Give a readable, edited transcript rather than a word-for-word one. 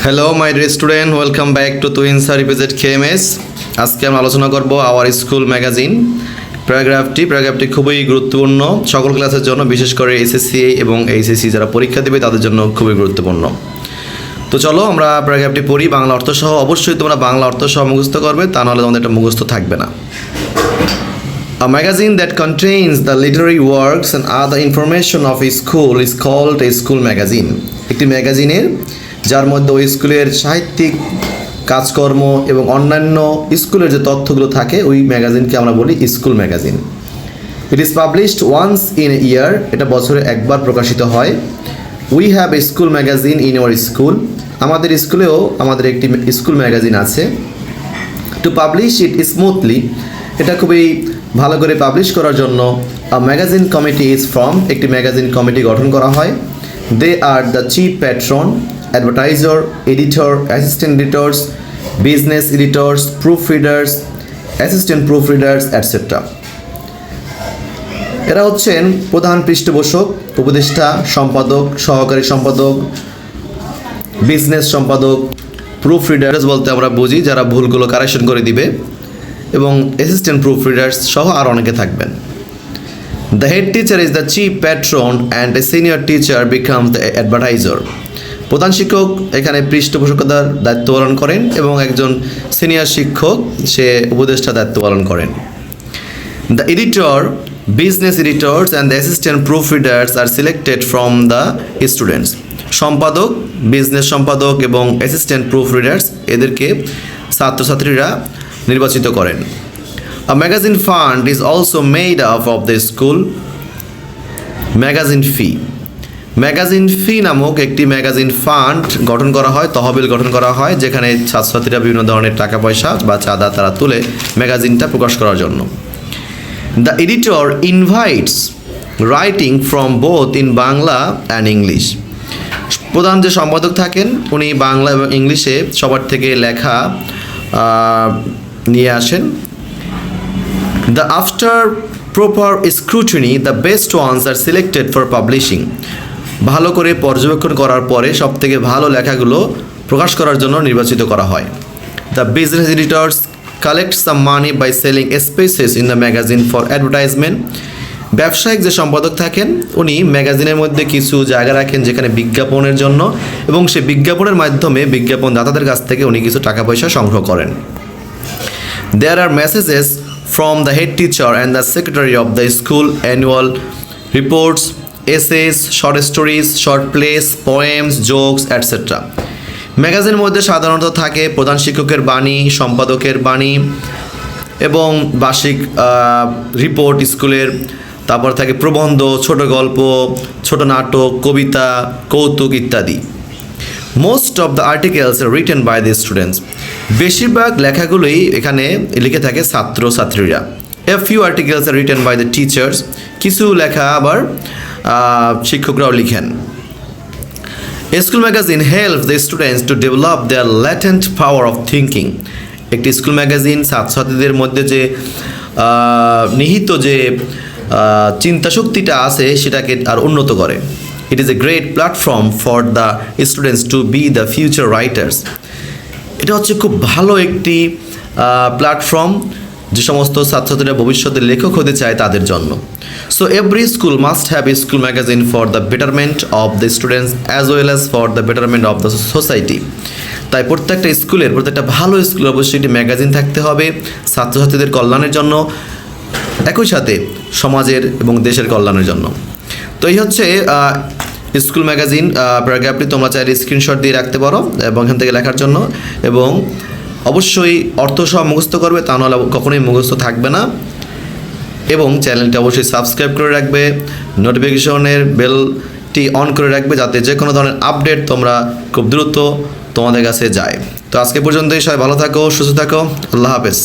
Hello my dear student, welcome back to Tuhin sir represent KMS. আজকে আমরা আলোচনা করব আওয়ার স্কুল ম্যাগাজিন প্যারাগ্রাফটি খুবই গুরুত্বপূর্ণ সকল ক্লাসের জন্য, বিশেষ করে এসএসসি এবং এইচএসসি যারা পরীক্ষা দেবে তাদের জন্য খুবই গুরুত্বপূর্ণ। তো চলো আমরা প্যারাগ্রাফটি পড়ি বাংলা অর্থ সহ। অবশ্যই তোমরা বাংলা অর্থ সহ মুখস্থ করবে, তা নাহলে তোমাদের এটা মুখস্থ থাকবে না। A magazine that contains the literary works and other information of a school is called a school magazine. একটি ম্যাগাজিনের যার মধ্যে ওই স্কুলের সাহিত্যিক কাজকর্ম এবং অন্যান্য স্কুলের যে তথ্যগুলো থাকে ওই ম্যাগাজিনকে আমরা বলি school magazine. It is published once in a year, এটা বছরে একবার প্রকাশিত হয়। We have a school magazine in our school, আমাদের স্কুলেও আমাদের একটি স্কুল ম্যাগাজিন আছে। টু পাবলিশ ইট স্মুথলি, এটা খুবই ভালো করে পাবলিশ করার জন্য a magazine committee is form, একটি ম্যাগাজিন কমিটি গঠন করা হয়। They are the chief patron, advertiser, editor, assistant editors, business editors, proof readers, assistant proof readers etcetera. এরা হচ্ছেন প্রধান পৃষ্ঠপোষক, উপদেষ্টা, সম্পাদক, সহকারী সম্পাদক, বিজনেস সম্পাদক, প্রুফ রিডার্স বলতে আমরা বুঝি যারা ভুলগুলো কারেকশন করে দিবে, এবং অ্যাসিস্ট্যান্ট প্রুফ রিডার্স সহ আর অনেকে থাকবেন। The head teacher is the chief patron and a senior teacher becomes the advertiser. প্রধান শিক্ষক এখানে পৃষ্ঠপোষকতার দায়িত্ব পালন করেন এবং একজন সিনিয়র শিক্ষক সে উপদেষ্টা দায়িত্ব পালন করেন। The editor, business editors and the assistant proof readers are selected from the students. সম্পাদক, বিজনেস সম্পাদক এবং অ্যাসিস্ট্যান্ট প্রুফ রিডার্স এদেরকে ছাত্রছাত্রীরা নির্বাচিত করেন। A magazine fund is also made up of the school magazine fee. Magazine fee নামক একটি magazine fund গঠন করা হয়, তহবিল গঠন করা হয়, যেখানে ছাত্রছাত্রীরা বিভিন্ন ধরনের টাকা পয়সা বা চাঁদা তারা তুলে ম্যাগাজিনটা প্রকাশ করার জন্য। The editor invites writing from both in Bangla and English. প্রধান যে সম্পাদক থাকেন উনি বাংলা এবং ইংলিশে সবার থেকে লেখা নিয়ে আসেন। The after proper scrutiny the best ones are selected for publishing. ভালো করে পর্যবেক্ষণ করার পরে সব থেকে ভালো লেখাগুলো প্রকাশ করার জন্য নির্বাচিত করা হয়। The business editors collect some money by selling spaces in the magazine for advertisement. ব্যবসায়িক যে সম্পাদক থাকেন উনি ম্যাগাজিনের মধ্যে কিছু জায়গা রাখেন যেখানে বিজ্ঞাপনের জন্য, এবং সে বিজ্ঞাপনের মাধ্যমে বিজ্ঞাপন দাতাদের কাছ থেকে উনি কিছু টাকা পয়সা সংগ্রহ করেন। There are messages from the head teacher and the secretary of the school, annual reports, essays, short stories, short plays, poems, jokes, etc. ম্যাগাজিনের মধ্যে সাধারণত থাকে প্রধান শিক্ষকের বাণী, সম্পাদকের বাণী এবং বার্ষিক রিপোর্ট স্কুলের, তারপর থাকে প্রবন্ধ, ছোট গল্প, ছোট নাটক, কবিতা, কৌতুক ইত্যাদি। Most of the articles are written by the students. বেশিরভাগ লেখাগুলোই এখানে লিখে থাকে ছাত্রছাত্রীরা। A few articles are written by the teachers, কিছু লেখা আবার শিক্ষকরাও লিখেন। School magazine help the students to develop their latent power of thinking. একটি স্কুল ম্যাগাজিন ছাত্রছাত্রীদের মধ্যে যে নিহিত যে চিন্তাশক্তিটা আছে সেটাকে আর উন্নত করে। It is a great platform for the students to be the future writers. এটা হচ্ছে খুব ভালো একটি প্ল্যাটফর্ম যে সমস্ত ছাত্রছাত্রীরা ভবিষ্যতে লেখক হতে চায় তাদের জন্য। So every school must have a school magazine for the betterment of the students as well as for the betterment of the society. তাই প্রত্যেকটা স্কুলের, প্রত্যেকটা ভালো স্কুলের অবশ্যই একটি ম্যাগাজিন থাকতে হবে ছাত্রছাত্রীদের কল্যাণের জন্য, একই সাথে সমাজের এবং দেশের কল্যাণের জন্য। তো এই হচ্ছে স্কুল ম্যাগাজিন প্যারাগ্রাফটি, তোমরা চাইলে স্ক্রিনশট দিয়ে রাখতে পারো এবং এখান থেকে লেখার জন্য, এবং অবশ্যই অর্থ সহ মুখস্থ করবে, তা নাহলে কখনোই মুখস্থ থাকবে না। এবং চ্যানেলটি অবশ্যই সাবস্ক্রাইব করে রাখবে, নোটিফিকেশনের বেলটি অন করে রাখবে যাতে যে কোনো ধরনের আপডেট তোমরা খুব দ্রুত তোমাদের কাছে যায়। তো আজকে পর্যন্তই, সবাই ভালো থাকো, সুস্থ থাকো, আল্লাহ হাফেজ।